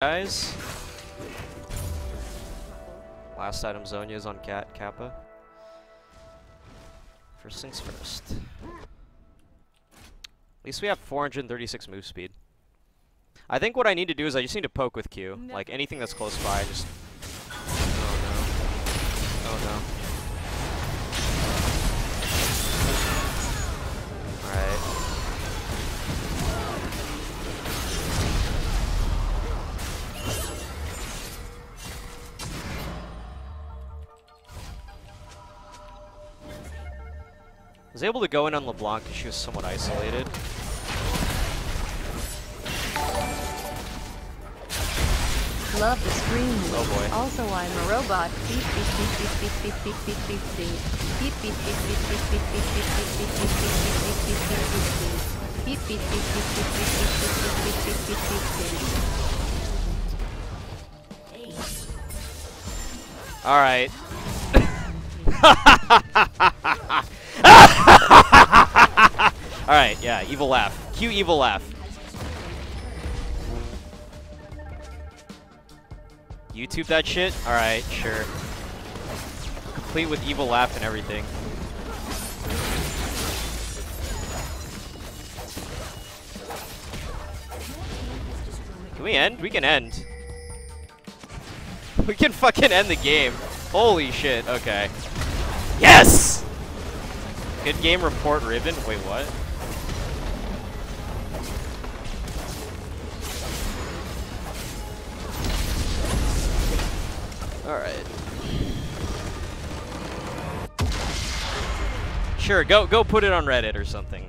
Guys, last item Zonia is on Kappa. First things first. At least we have 436 move speed. I think what I need to do is I just need to poke with Q. Like anything that's close by, just. Oh no! Oh no! All right. I was able to go in on LeBlanc because she was somewhat isolated. Love the screen. Oh boy. Also, I'm a robot. Beep beep beep beep beep beep beep beep beep beep. Beep beep beep beep beep beep beep beep beep beep beep beep beep beep beep beep beep. Beep beep beep beep beep beep beep beep beep beep beep beep. All right. All right, yeah, evil laugh. Cue evil laugh. YouTube that shit? All right, sure. Complete with evil laugh and everything. Can we end? We can end. We can fucking end the game. Holy shit, okay. Yes! Good game report, Ribbon. Wait, what? Alright. Sure, go put it on Reddit or something.